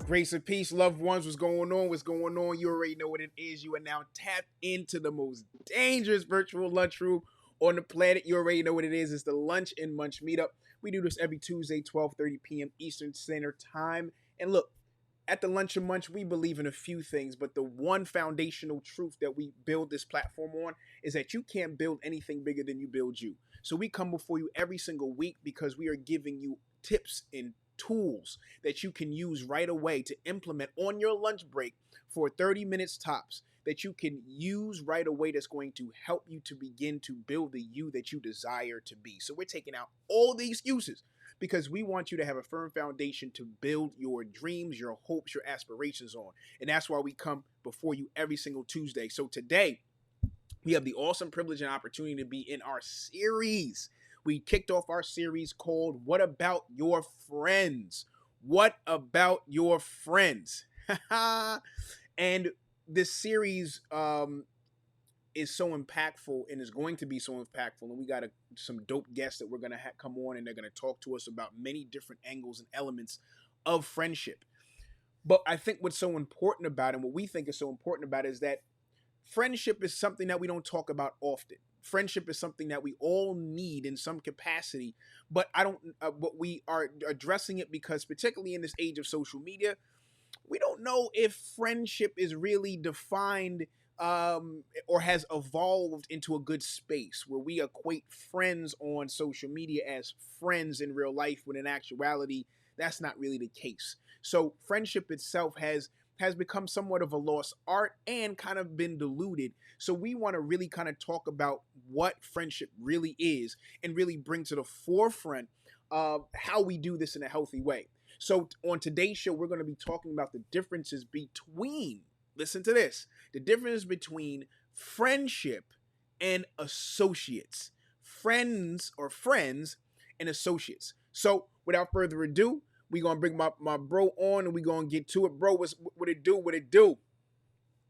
Grace and peace, loved ones. What's going on? What's going on? You already know what it is. You are now tapped into the most dangerous virtual lunchroom on the planet. You already know what it is. It's the Lunch and Munch Meetup. We do this every Tuesday, 12:30 p.m. Eastern Standard Time. And look, at the Lunch and Munch, we believe in a few things, but the one foundational truth that we build this platform on is that you can't build anything bigger than you build you. So we come before you every single week because we are giving you tips and tools that you can use right away to implement on your lunch break for 30 minutes tops, that you can use right away, that's going to help you to begin to build the you that you desire to be. So we're taking out all the excuses because we want you to have a firm foundation to build your dreams, your hopes, your aspirations on. And that's why we come before you every single Tuesday. So today, we have the awesome privilege and opportunity to be in our series. We kicked off our series called What About Your Friends? What About Your Friends? And this series is so impactful and is going to be so impactful, and we got some dope guests that we're gonna come on, and they're gonna talk to us about many different angles and elements of friendship. But I think what's so important about it, and what we think is so important about it, is that friendship is something that we don't talk about often. Friendship is something that we all need in some capacity, but I don't. But we are addressing it because, particularly in this age of social media, we don't know if friendship is really defined or has evolved into a good space where we equate friends on social media as friends in real life, when in actuality that's not really the case. So friendship itself has become somewhat of a lost art and kind of been diluted. So we want to really kind of talk about what friendship really is and really bring to the forefront how we do this in a healthy way. So on today's show, we're going to be talking about the differences between, listen to this, the difference between friendship and associates. Friends and associates. So without further ado, we're going to bring my bro on and we're going to get to it. Bro, what it do? What it do?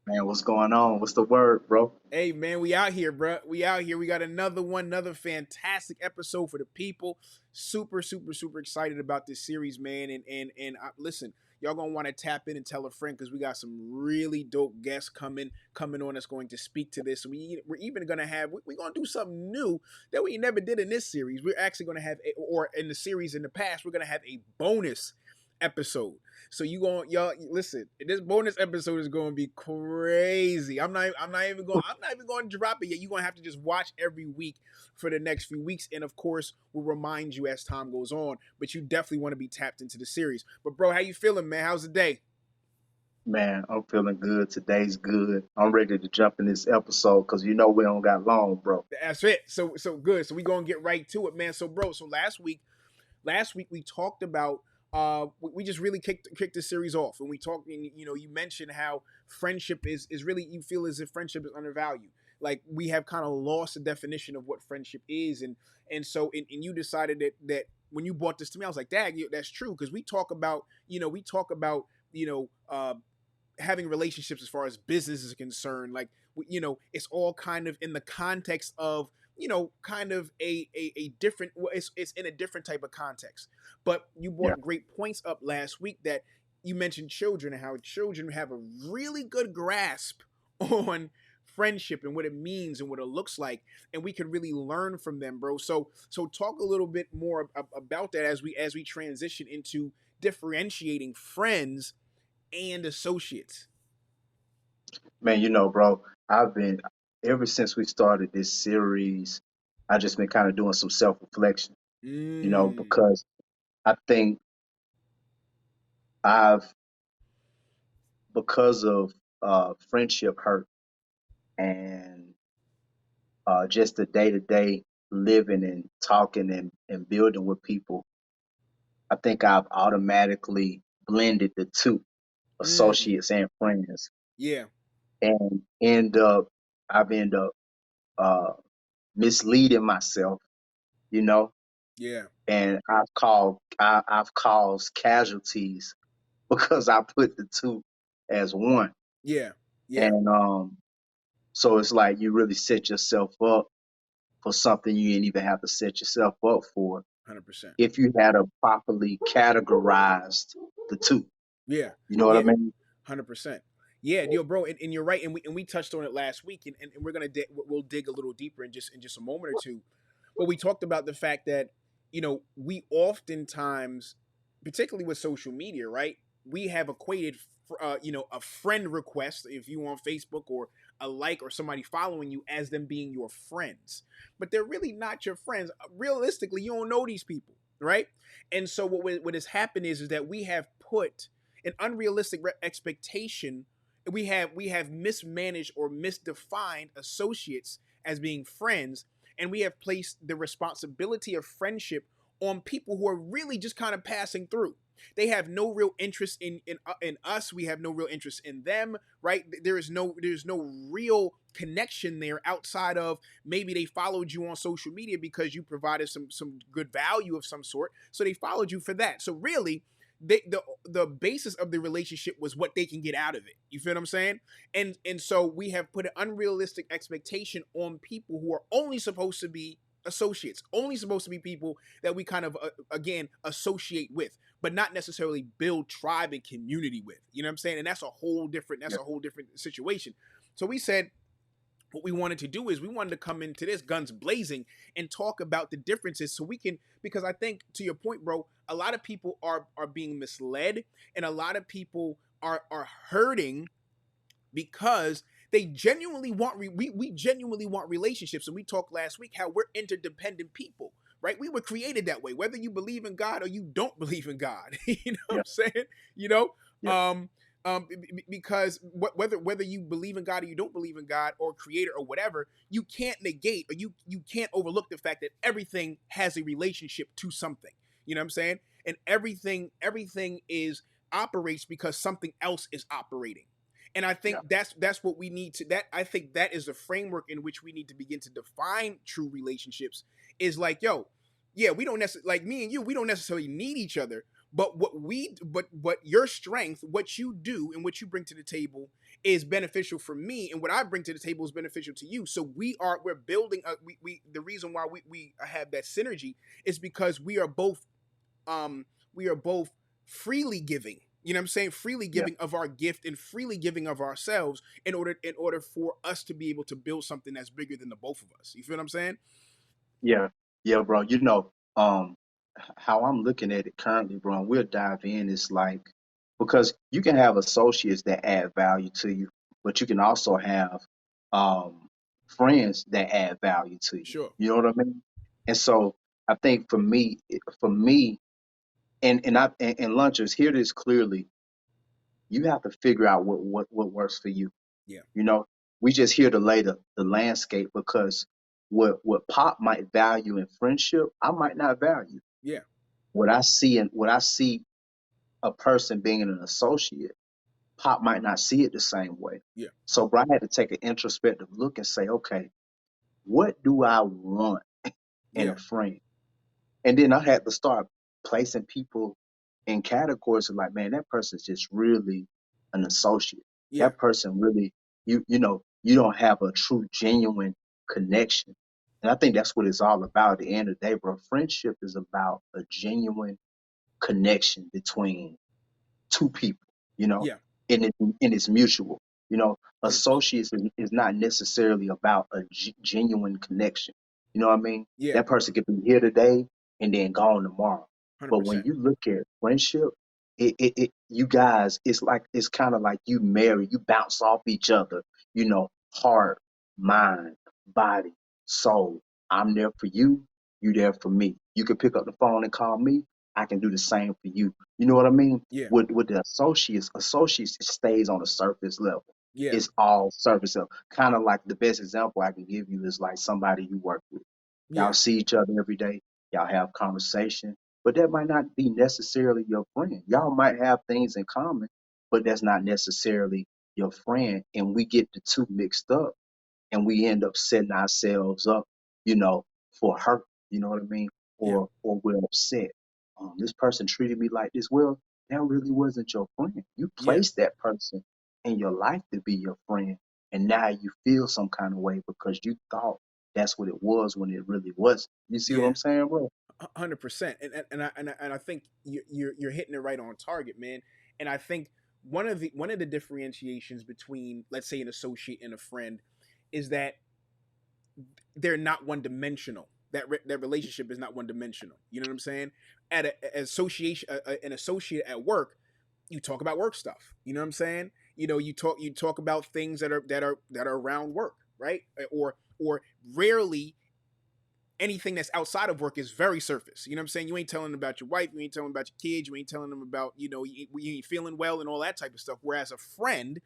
Man, what's going on? What's the word, bro? Hey man, we out here, bro. We out here. We got another one, another fantastic episode for the people. Super, super, super excited about this series, man. And listen, y'all gonna want to tap in and tell a friend because we got some really dope guests coming on that's going to speak to this. We're even gonna have we're gonna do something new that we never did in this series. We're actually gonna have or in the series in the past, we're gonna have a bonus episode. So y'all listen. This bonus episode is going to be crazy. I'm not even going to drop it yet. You're going to have to just watch every week for the next few weeks, and of course, we'll remind you as time goes on. But you definitely want to be tapped into the series. But bro, how you feeling, man? How's the day? Man, I'm feeling good. Today's good. I'm ready to jump in this episode because you know we don't got long, bro. That's it. So good. So we gonna get right to it, man. So bro, so last week we talked about we just really kicked the series off, and we talked, and you mentioned how friendship is really, you feel as if friendship is undervalued, like we have kind of lost the definition of what friendship is. And so and you decided that when you brought this to me, I was like, dang, that's true, because we talk about you know uh having relationships as far as business is concerned, like it's all kind of in the context of kind of a different, well, it's in a different type of context. But you Yeah, brought great points up last week, that you mentioned children and how children have a really good grasp on friendship and what it means and what it looks like, and we can really learn from them, bro. So talk a little bit more about that as we transition into differentiating friends and associates. man, bro, I've been ever since we started this series, I just been kind of doing some self-reflection, Mm. because I think I've because of friendship hurt and just the day-to-day living and talking and building with people, I think I've automatically blended the two, Mm. associates and friends, Yeah. and I've ended up uh, misleading myself, you know, Yeah. and I've caused casualties because I put the two as one, Yeah. Yeah. and so it's like you really set yourself up for something you didn't even have to set yourself up for 100%. if you had a properly categorized the two. Yeah. You know what I Yeah. mean? 100%. Yeah, bro, and you're right, and we touched on it last week, and we're gonna we'll dig a little deeper in just a moment or two. But we talked about the fact that we oftentimes, particularly with social media, right? We have equated a friend request, if you on Facebook, or a like, or somebody following you, as them being your friends, but they're really not your friends. Realistically, you don't know these people, right? And so what has happened is that we have put an unrealistic expectation. We have mismanaged or misdefined associates as being friends, and we have placed the responsibility of friendship on people who are really just kind of passing through. They have no real interest in us. We have no real interest in them, right? There's no real connection there, outside of maybe they followed you on social media because you provided some good value of some sort, so they followed you for that. So really, the basis of the relationship was what they can get out of it. You feel what I'm saying? And so we have put an unrealistic expectation on people who are only supposed to be associates, only supposed to be people that we kind of again associate with, but not necessarily build tribe and community with. You know what I'm saying? And that's a whole different Yeah. situation. So we said what we wanted to do is we wanted to come into this guns blazing and talk about the differences so we can, because I think to your point, bro, a lot of people are being misled, and a lot of people are hurting because they genuinely want we genuinely want relationships. And we talked last week how we're interdependent people, right? We were created that way, whether you believe in God or you don't believe in God. You know what Yeah. I'm saying? You know, Yeah. because whether you believe in God or you don't believe in God or creator or whatever, you can't negate or you can't overlook the fact that everything has a relationship to something. You know what I'm saying? And everything is operates because something else is operating. And I Yeah. think that's what we need to, that I think that is the framework in which we need to begin to define true relationships. Is like, yo, yeah, we don't necessarily, like me and you, we don't necessarily need each other, but but your strength, what you do and what you bring to the table is beneficial for me, and what I bring to the table is beneficial to you. So we're building we the reason why we have that synergy is because we are both freely giving. You know what I'm saying? Freely Yeah. giving of our gift and freely giving of ourselves in order for us to be able to build something that's bigger than the both of us. You feel what I'm saying? Yeah. Yeah, bro. How I'm looking at it currently, bro, and we'll dive in, is like, because you can have associates that add value to you, but you can also have um friends that add value to you. Sure. You know what I mean? And so I think for me, and lunchers, hear this clearly. You have to figure out what works for you. Yeah. You know, we just here to lay the landscape, because what Pop might value in friendship, I might not value. Yeah. What I see a person being an associate, Pop might not see it the same way. Yeah. So, bro, I had to take an introspective look and say, okay, what do I want in Yeah. a friend? And then I had to start placing people in categories of like, man, that person's just really an associate. Yeah. That person really, you don't have a true, genuine connection. And I think that's what it's all about at the end of the day, bro. Friendship is about a genuine connection between two people, you know, Yeah. and it's mutual. You know, 100%. associates is not necessarily about a genuine connection. You know what I mean? Yeah. That person could be here today and then gone tomorrow. But when 100%. you look at friendship, you guys, it's kind of like you marry, you bounce off each other. You know, heart, mind, body, soul. I'm there for you. You there for me. You can pick up the phone and call me. I can do the same for you. You know what I mean? Yeah. With the associates it stays on the surface level. Yeah. It's all surface level. Kind of like the best example I can give you is like somebody you work with. Y'all Yeah. see each other every day. Y'all have conversation, but that might not be necessarily your friend. Y'all might have things in common, but that's not necessarily your friend. And we get the two mixed up, and we end up setting ourselves up, you know, for hurt. You know what I mean? Yeah. Or we're upset. This person treated me like this. Well, that really wasn't your friend. You Yeah. placed that person in your life to be your friend, and now you feel some kind of way because you thought that's what it was when it really wasn't. You see what Yeah. I'm saying, bro? 100%. And I think you're hitting it right on target, man. And I think one of the differentiations between, let's say, an associate and a friend is that they're not one dimensional. That relationship is not one dimensional. You know what I'm saying? At an associate at work, you talk about work stuff. You know what I'm saying? You talk about things that are around work, right? Or rarely anything that's outside of work is very surface. You know what I'm saying? You ain't telling them about your wife, you ain't telling them about your kids, you ain't telling them about, you ain't feeling well and all that type of stuff. Whereas a friend,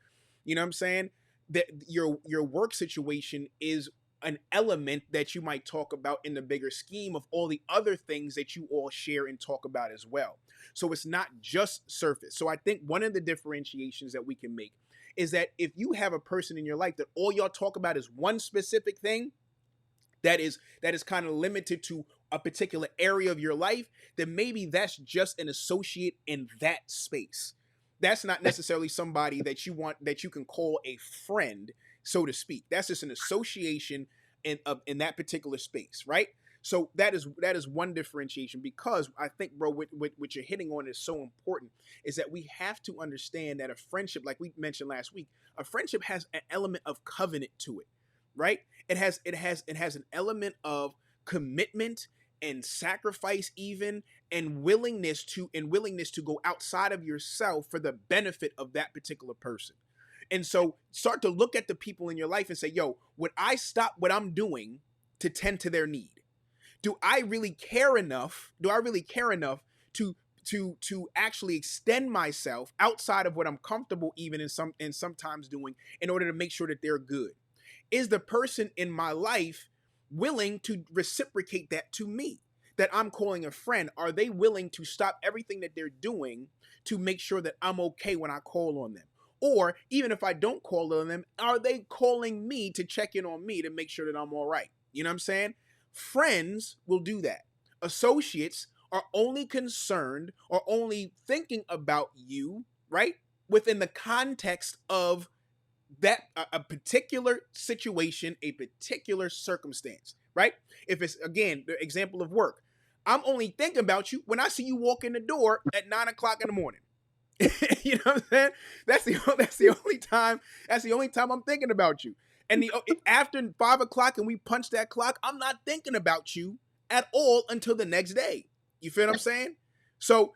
you know what I'm saying? That your work situation is an element that you might talk about in the bigger scheme of all the other things that you all share and talk about as well. So it's not just surface. So I think one of the differentiations that we can make is that if you have a person in your life that all y'all talk about is one specific thing, that is kind of limited to a particular area of your life, then maybe that's just an associate in that space. That's not necessarily somebody that you want, that you can call a friend, so to speak. That's just an association in that particular space, right? So that is one differentiation, because I think, bro, what you're hitting on is so important, is that we have to understand that a friendship, like we mentioned last week, a friendship has an element of covenant to it, right? It has an element of commitment and sacrifice, even, and willingness to go outside of yourself for the benefit of that particular person. And so start to look at the people in your life and say, yo, would I stop what I'm doing to tend to their need? Do I really care enough? Do I really care enough to actually extend myself outside of what I'm comfortable even in sometimes doing, in order to make sure that they're good? Is the person in my life willing to reciprocate that to me, that I'm calling a friend? Are they willing to stop everything that they're doing to make sure that I'm okay when I call on them? Or even if I don't call on them, are they calling me to check in on me to make sure that I'm all right? You know what I'm saying? Friends will do that. Associates are only concerned or only thinking about you, right? Within the context of that a particular situation, a particular circumstance, right? If it's, again, the example of work, I'm only thinking about you when I see you walk in the door at 9 o'clock in the morning. You know what I'm saying? That's the only time I'm thinking about you. And after 5 o'clock and we punch that clock, I'm not thinking about you at all until the next day. You feel what I'm saying? So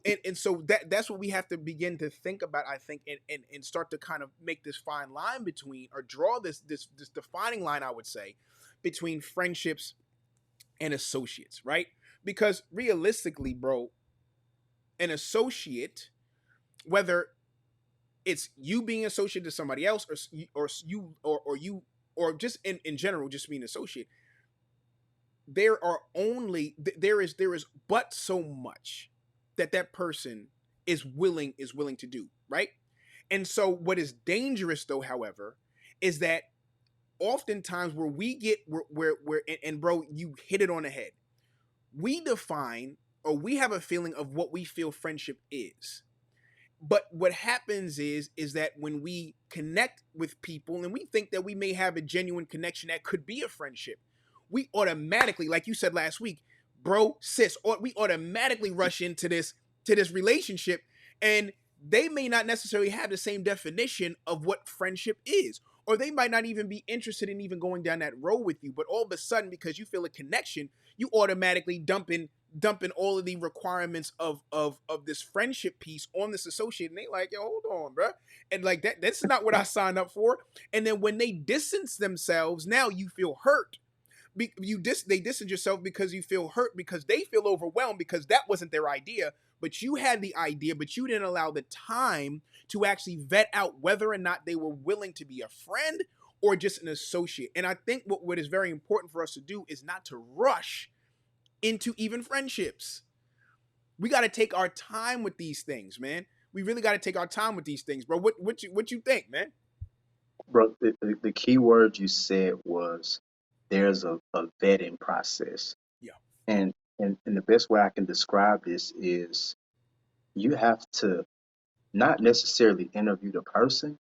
that's what we have to begin to think about, I think, and start to kind of make this fine line between, or draw this defining line, I would say, between friendships and associates, right? Because realistically, bro, an associate, whether it's you being associated to somebody else, or just in general, just being associate, there is but so much that person is willing to do, right? And so what is dangerous, though, however, is that oftentimes where we get where and bro, you hit it on the head. We define, or we have a feeling of what we feel friendship is. But what happens is that when we connect with people and we think that we may have a genuine connection that could be a friendship, we automatically, like you said last week, bro, sis, or we automatically rush into this relationship, and they may not necessarily have the same definition of what friendship is, or they might not even be interested in even going down that road with you. But all of a sudden, because you feel a connection, you automatically dumping all of the requirements of this friendship piece on this associate, and they like, yo, hold on, bro, and like that's not what I signed up for. And then when they distance themselves, now you feel hurt. They distance yourself because you feel hurt, because they feel overwhelmed, because that wasn't their idea, but you had the idea, but you didn't allow the time to actually vet out whether or not they were willing to be a friend or just an associate. And I think what is very important for us to do is not to rush into even friendships. We got to take our time with these things, man. We really got to take our time with these things, bro. What you think, man? Bro, the key word you said was there's a vetting process. Yeah. And the best way I can describe this is you have to not necessarily interview the person,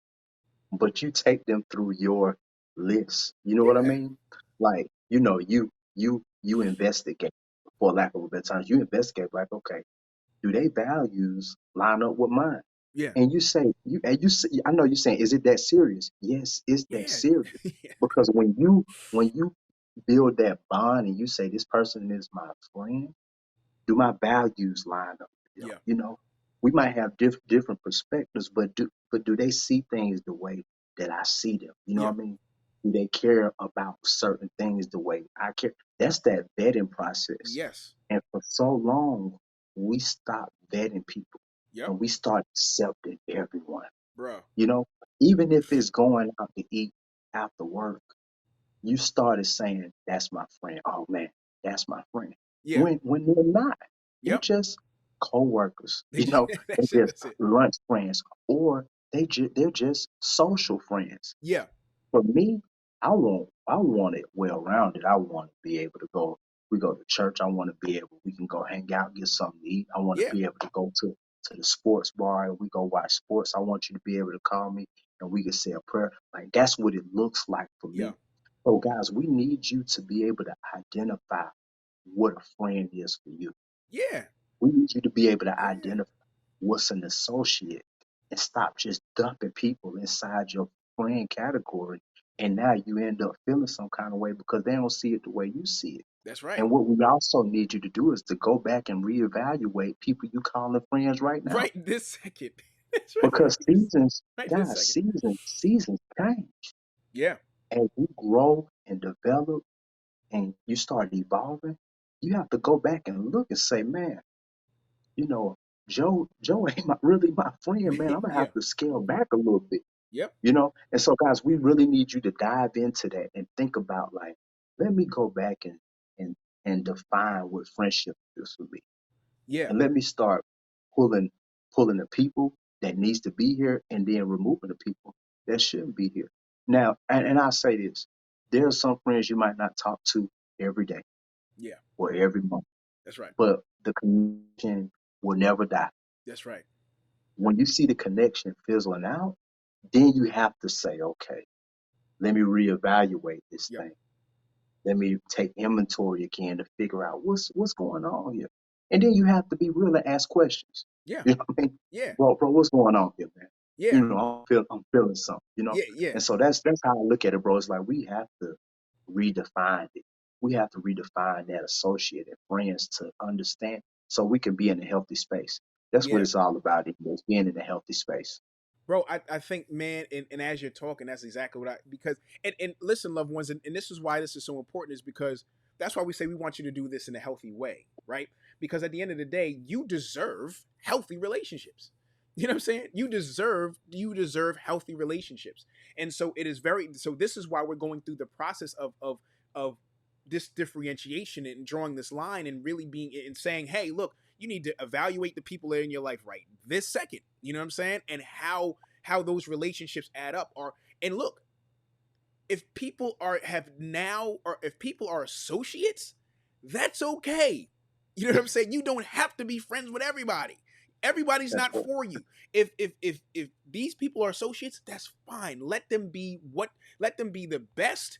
but you take them through your list. You know what I Yeah. mean? Like, you investigate, for lack of a better term, you investigate like, okay, do they values line up with mine? Yeah. And you say, I know you're saying, is it that serious? Yes, it's that Yeah. serious. Yeah. Because when you build that bond and you say this person is my friend, do my values line up with them? Yeah. We might have different perspectives, but do they see things the way that I see them? You know Yeah. what I mean? Do they care about certain things the way I care? That's that vetting process. Yes. And for so long, we stop vetting people Yep. and we start accepting everyone. Bro. You know, even if it's going out to eat after work, you started saying, "That's my friend." Oh man, that's my friend. Yeah. When they're not, they're Yep. just co-workers. That's it. They're just That's it. lunch friends, or they're just social friends. Yeah. For me, I want it well rounded. I want to be able to go. We go to church. I want to be able. We can go hang out, get something to eat. I want to Yeah. be able to go to the sports bar and we go watch sports. I want you to be able to call me and we can say a prayer. Like that's what it looks like for Yeah. me. So guys, we need you to be able to identify what a friend is for you. Yeah. We need you to be able to Yeah. identify what's an associate and stop just dumping people inside your friend category. And now you end up feeling some kind of way because they don't see it the way you see it. That's right. And what we also need you to do is to go back and reevaluate people you calling friends right now. Right this second. That's right. Because seasons, Right this guys, second. seasons change. Yeah. As you grow and develop and you start evolving, you have to go back and look and say, man, you know, Joe ain't really my friend, man. I'm gonna Yeah. have to scale back a little bit, Yep. you know. And so, guys, we really need you to dive into that and think about like, let me go back and and define what friendship is for me, Yeah. and let me start pulling pulling the people that needs to be here, and then removing the people that shouldn't be here. Now, and I'll say this: there are some friends you might not talk to every day Yeah. or every month, That's right. but the connection will never die. That's right. When you see the connection fizzling out, then you have to say, okay, let me reevaluate this Yep. thing. Let me take inventory again to figure out what's going on here. And then you have to be real and ask questions. Yeah. You know what I mean? Yeah. Bro, what's going on here, man? Yeah. You know, I'm feeling something, you know? Yeah. Yeah. And so that's how I look at it, bro. It's like we have to redefine it. We have to redefine that associate and friends to understand so we can be in a healthy space. That's what Yeah. it's all about, is being in a healthy space. Bro, I think, man, and as you're talking, that's exactly what I, because, and listen, loved ones, and this is why this is so important, is because that's why we say we want you to do this in a healthy way, right? Because at the end of the day, you deserve healthy relationships. You know what I'm saying? You deserve healthy relationships. And so it is very, so this is why we're going through the process of this differentiation and drawing this line and really being and saying, hey, look, you need to evaluate the people that are in your life right this second. You know what I'm saying? And how those relationships add up are, and look, if people are have now, or if people are associates, that's okay. You know what I'm saying? You don't have to be friends with everybody. Everybody's That's not what for you. If these people are associates, that's fine. Let them be the best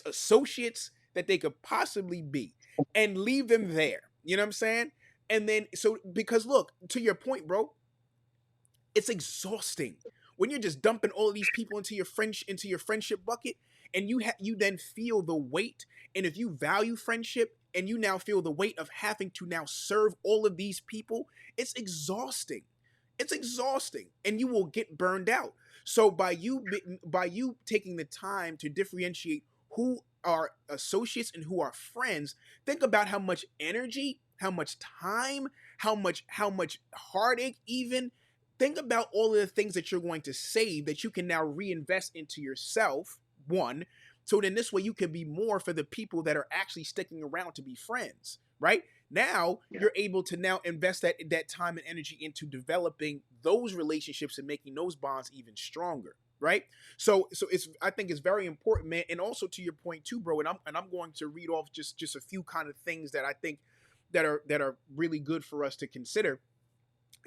associates that they could possibly be, and leave them there. You know what I'm saying? And then, so, because look, to your point, bro, it's exhausting when you're just dumping all of these people into your friendship bucket, and you then feel the weight. And if you value friendship and you now feel the weight of having to now serve all of these people, it's exhausting. It's exhausting, and you will get burned out. So by you taking the time to differentiate who are associates and who are friends, think about how much energy, how much time, how much heartache, even. Think about all of the things that you're going to save that you can now reinvest into yourself. One, so then this way you can be more for the people that are actually sticking around to be friends, right? Now yeah. you're able to now invest that time and energy into developing those relationships and making those bonds even stronger, right? So it's, I think it's very important, man. And also to your point too, bro, and I'm going to read off just a few kind of things that I think that are really good for us to consider.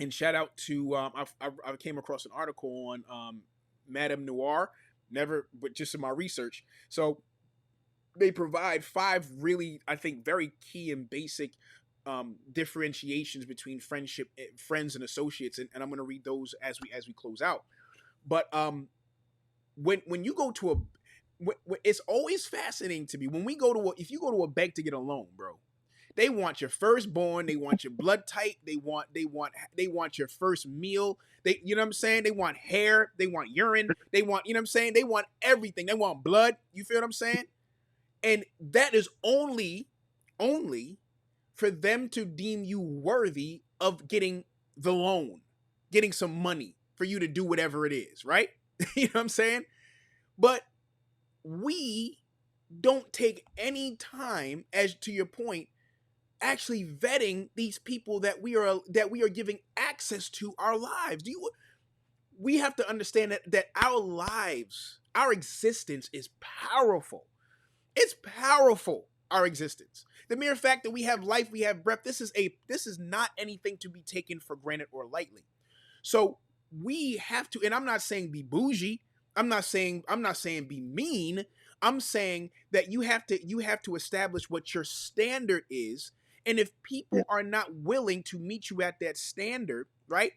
And shout out to, I came across an article on Madame Noir, never, but just in my research. So they provide five really, I think, very key and basic differentiations between friends and associates, and I'm going to read those as we close out. But when you go to it's always fascinating to me when we go to if you go to a bank to get a loan, bro. They want your firstborn. They want your blood type. They want your first meal. You know what I'm saying? They want hair. They want urine. They want, you know what I'm saying? They want everything. They want blood. You feel what I'm saying? And that is only for them to deem you worthy of getting the loan, getting some money for you to do whatever it is, right? You know what I'm saying? But we don't take any time, as to your point, actually vetting these people that we are giving access to our lives. We have to understand that our lives, our existence is powerful. It's powerful, our existence. The mere fact that we have life, we have breath, this is not anything to be taken for granted or lightly. So we have to, and I'm not saying be bougie. I'm not saying be mean. I'm saying that you have to establish what your standard is. And if Yeah. people are not willing to meet you at that standard, right?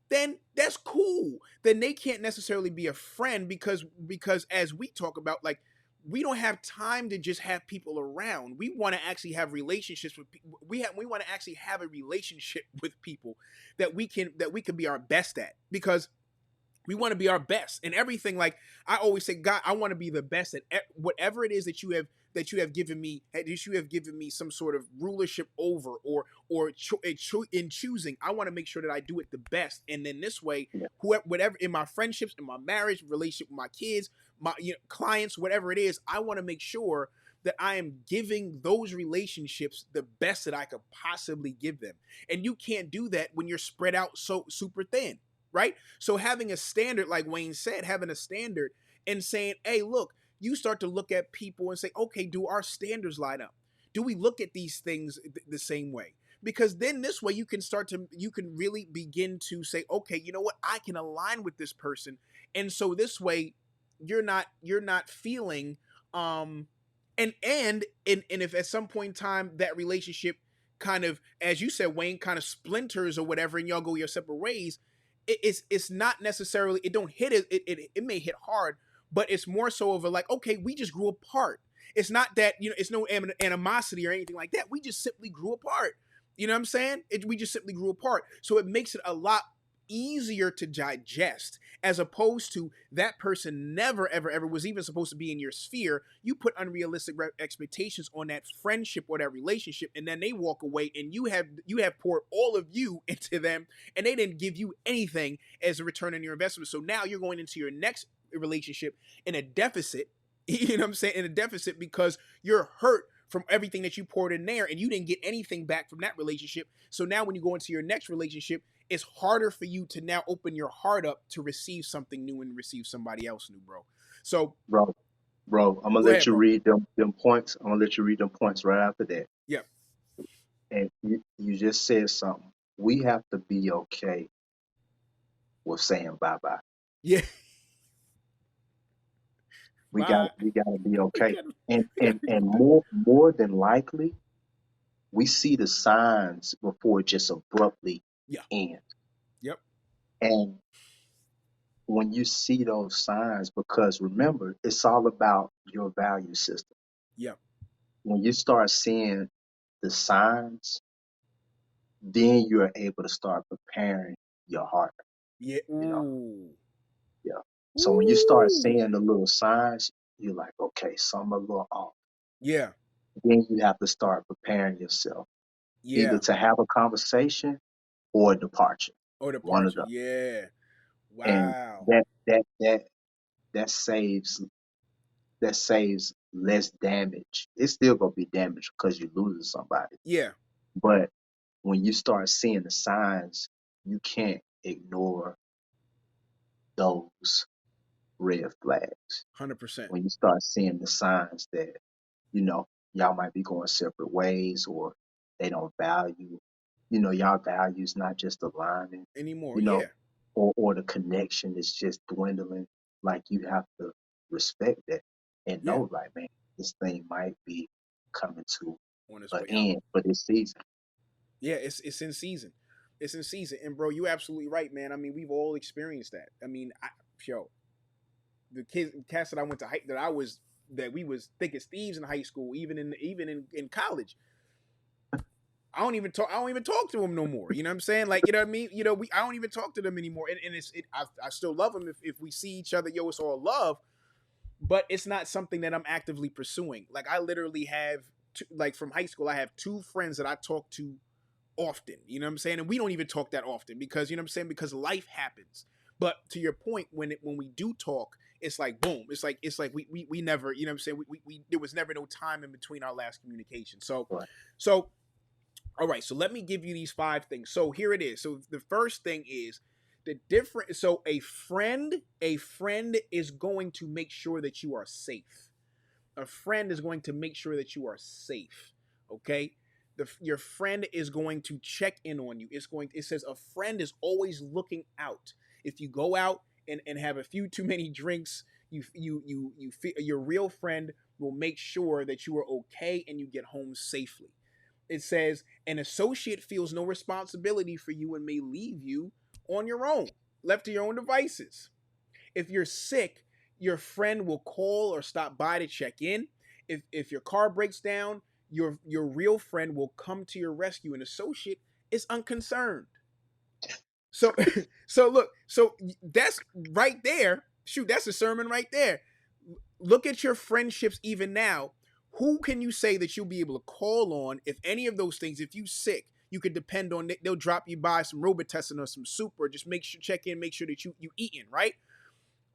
Then that's cool. Then they can't necessarily be a friend because as we talk about, like, we don't have time to just have people around. We want to actually have relationships with people. We want to actually have a relationship with people that we can be our best at, because we want to be our best in everything. Like I always say, God, I want to be the best at whatever it is that you have given me, that you have given me some sort of rulership over, or in choosing. I want to make sure that I do it the best. And then this way, Yeah. whoever, whatever, in my friendships, in my marriage, relationship with my kids, my clients, whatever it is, I want to make sure that I am giving those relationships the best that I could possibly give them. And you can't do that when you're spread out so super thin, right? So having a standard, like Wayne said, having a standard and saying, hey, look, you start to look at people and say, okay, do our standards line up? Do we look at these things the same way? Because then this way you can really begin to say, okay, you know what? I can align with this person. And so this way you're not feeling and if at some point in time that relationship kind of, as you said, Wayne, kind of splinters or whatever, and y'all go your separate ways, it's not necessarily, it don't hit it may hit hard, but it's more so of a, like, okay, we just grew apart. It's not that, it's no animosity or anything like that. We just simply grew apart. You know what I'm saying? We just simply grew apart. So it makes it a lot easier to digest, as opposed to that person never ever ever was even supposed to be in your sphere. You put unrealistic expectations on that friendship or that relationship, and then they walk away, and you have poured all of you into them, and they didn't give you anything as a return on your investment. So now you're going into your next relationship in a deficit. You know what I'm saying? In a deficit, because you're hurt from everything that you poured in there, and you didn't get anything back from that relationship. So now when you go into your next relationship, it's harder for you to now open your heart up to receive something new and receive somebody else new, bro. So Bro, I'm gonna go let ahead, you bro. read them points. I'm gonna let you read them points right after that. Yeah. And you just said something. We have to be okay with saying bye bye. Yeah. We got Bye. we gotta be We okay. gotta, And we and gotta be and more than likely, we see the signs before it just abruptly yeah. ends. Yep. And when you see those signs, because remember, it's all about your value system. Yep. When you start seeing the signs, then you're able to start preparing your heart, Yeah. you know. Ooh. Yeah. So when you start Ooh. seeing the little signs, you're like, okay, something a little off. Yeah. Then you have to start preparing yourself, either Yeah. to have a conversation or a departure, Or one of departure. them. Yeah. And Wow. that saves less damage. It's still gonna be damage because you're losing somebody. Yeah. But when you start seeing the signs, you can't ignore those red flags. 100%. When you start seeing the signs that, you know, y'all might be going separate ways, or they don't value, y'all values not just aligning, Anymore. you know, Yeah. or the connection is just dwindling. Like, you have to respect that and Yeah. know, like, man, this thing might be coming to On its an way out. end for this season. Yeah, it's in season. It's in season. And bro, you absolutely right, man. I mean, we've all experienced that. I mean, yo, the kids cats that I went to that we was thick as thieves in high school, even in college. I don't even talk to them no more. You know what I'm saying? Like, you know what I mean? I don't even talk to them anymore. And I still love them if we see each other, yo, it's all love, but it's not something that I'm actively pursuing. Like, I literally have like, from high school, I have two friends that I talk to often. You know what I'm saying? And we don't even talk that often because, you know what I'm saying, because life happens. But to your point, when we do talk, it's like boom. It's like we never, you know what I'm saying? We there was never no time in between our last communication. So Right. so all right, so let me give you these 5 things. So here it is. So the first thing is the different. So a friend is going to make sure that you are safe. A friend is going to make sure that you are safe. Okay, your friend is going to check in on you. It says a friend is always looking out. If you go out and have a few too many drinks, your real friend will make sure that you are okay and you get home safely. It says an associate feels no responsibility for you and may leave you on your own, left to your own devices. If you're sick, your friend will call or stop by to check in. If your car breaks down, your real friend will come to your rescue. An associate is unconcerned. So so look, so that's right there. Shoot, that's a sermon right there. Look at your friendships even now. Who can you say that you'll be able to call on if any of those things, if you sick, you could depend on, they'll drop you by some Robitussin or some soup, or just make sure, check in, make sure that you eating, right?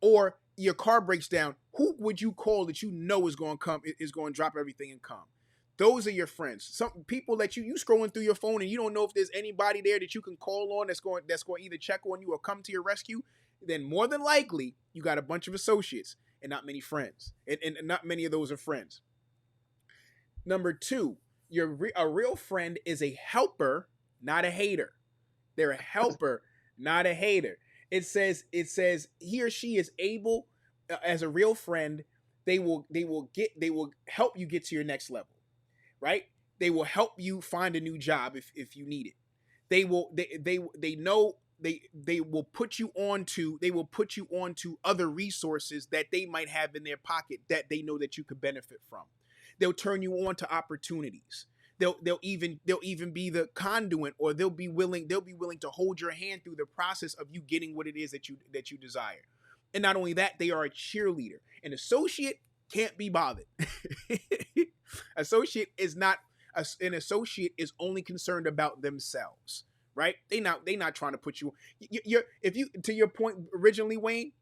Or your car breaks down, who would you call that you know is going to come, is going to drop everything and come? Those are your friends. Some people that you scrolling through your phone and you don't know if there's anybody there that you can call on that's going to either check on you or come to your rescue. Then more than likely you got a bunch of associates and not many friends, and not many of those are friends. Number two, a real friend is a helper, not a hater. They're a helper, not a hater. It says he or she is able, as a real friend, they will help you get to your next level, right? They will help you find a new job if you need it. They will put you onto other resources that they might have in their pocket that they know that you could benefit from. They'll turn you on to opportunities. They'll even be the conduit, or they'll be willing to hold your hand through the process of you getting what it is that you desire. And not only that, they are a cheerleader. An associate can't be bothered. An associate is only concerned about themselves, right? They not trying to put you. If you, to your point originally, Wayne,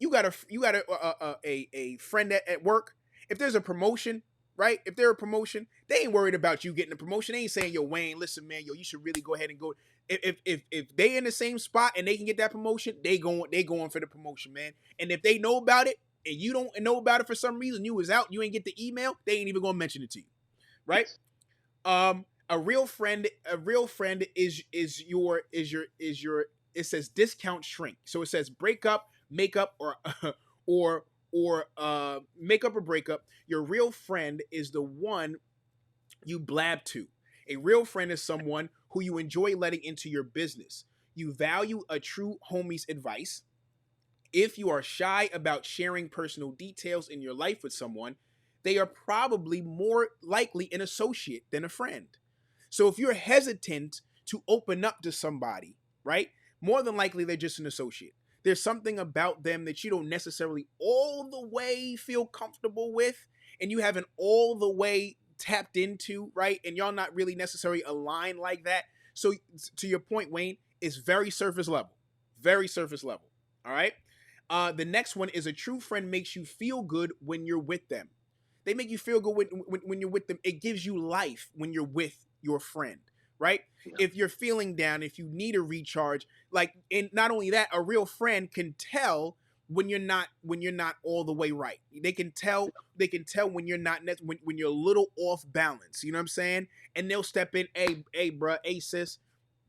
you got a friend at work. If there's a promotion, right? If they're a promotion, they ain't worried about you getting a promotion. They ain't saying, yo, Wayne, listen, man, yo, you should really go ahead and go. If they in the same spot and they can get that promotion, they going for the promotion, man. And if they know about it and you don't know about it for some reason, you was out, you ain't get the email, they ain't even gonna mention it to you, right? A real friend is your it says discount shrink. So it says break up, make up, or make up or break up. Your real friend is the one you blab to. A real friend is someone who you enjoy letting into your business. You value a true homie's advice. If you are shy about sharing personal details in your life with someone, they are probably more likely an associate than a friend. So if you're hesitant to open up to somebody, right, more than likely they're just an associate. There's something about them that you don't necessarily all the way feel comfortable with, and you haven't all the way tapped into, right? And y'all not really necessarily aligned like that. So to your point, Wayne, it's very surface level. Very surface level. All right. The next one is a true friend makes you feel good when you're with them. They make you feel good when you're with them. It gives you life when you're with your friend, right? Yeah. If you're feeling down, if you need a recharge, and not only that, a real friend can tell when you're not all the way right. They can tell when you're not when you're a little off balance. You know what I'm saying? And they'll step in, hey, bruh, hey sis,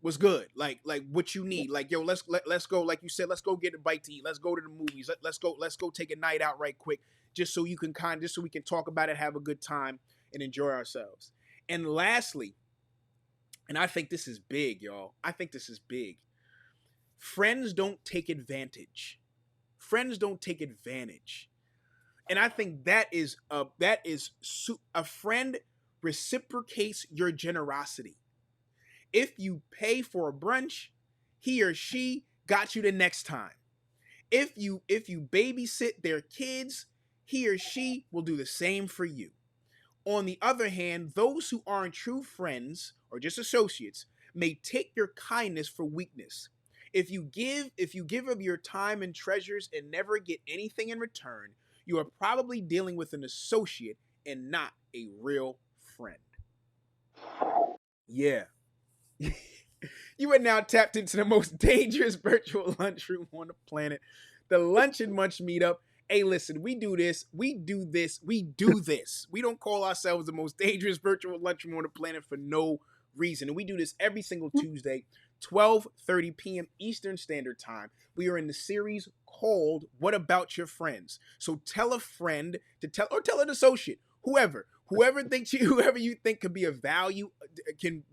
what's good? Like what you need? Like, yo, let's go. Like you said, let's go get a bite to eat. Let's go to the movies. Let's go take a night out right quick, just so we can talk about it, have a good time, and enjoy ourselves. And lastly, and I think this is big, y'all. I think this is big. Friends don't take advantage. Friends don't take advantage. And I think that is a friend reciprocates your generosity. If you pay for a brunch, he or she got you the next time. If you babysit their kids, he or she will do the same for you. On the other hand, those who aren't true friends or just associates may take your kindness for weakness. If you give of your time and treasures and never get anything in return, you are probably dealing with an associate and not a real friend. Yeah. You are now tapped into the most dangerous virtual lunchroom on the planet, the Lunch and Munch Meetup. Hey, listen, we do this. We don't call ourselves the most dangerous virtual lunchroom on the planet for no reason. And we do this every single Tuesday, 12:30 p.m. Eastern Standard Time. We are in the series called What About Your Friends? So tell a friend to tell, or tell an associate, whoever thinks whoever you think could be a value, can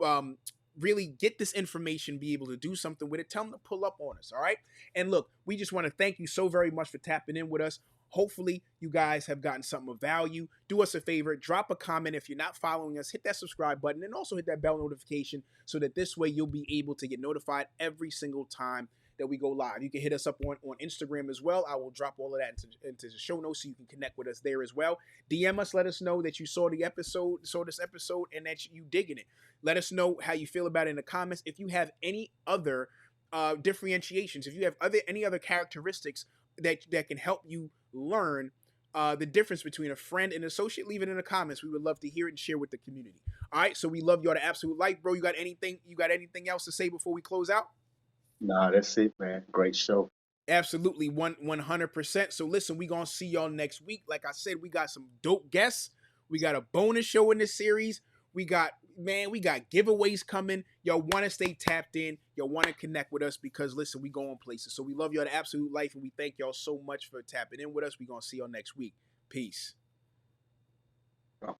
um really get this information, be able to do something with it. Tell them to pull up on us. All right. And look, we just want to thank you so very much for tapping in with us. Hopefully, you guys have gotten something of value. Do us a favor, drop a comment. If you're not following us, hit that subscribe button and also hit that bell notification so that this way you'll be able to get notified every single time that we go live. You can hit us up on Instagram as well. I will drop all of that into the show notes so you can connect with us there as well. DM us, let us know that you saw this episode, and that you digging it. Let us know how you feel about it in the comments. If you have any other differentiations, if you have any other characteristics that can help you learn the difference between a friend and an associate, leave it in the comments. We would love to hear it and share with the community. All right, so we love y'all to absolute life, bro. You got anything else to say before we close out? Nah, that's it, man. Great show. Absolutely, 100%. So listen, we gonna see y'all next week. Like I said, we got some dope guests. We got a bonus show in this series. We got giveaways coming. Y'all want to stay tapped in. Y'all want to connect with us because listen, we going places. So we love y'all to absolute life, and we thank y'all so much for tapping in with us. We gonna see y'all next week. Peace. Oh.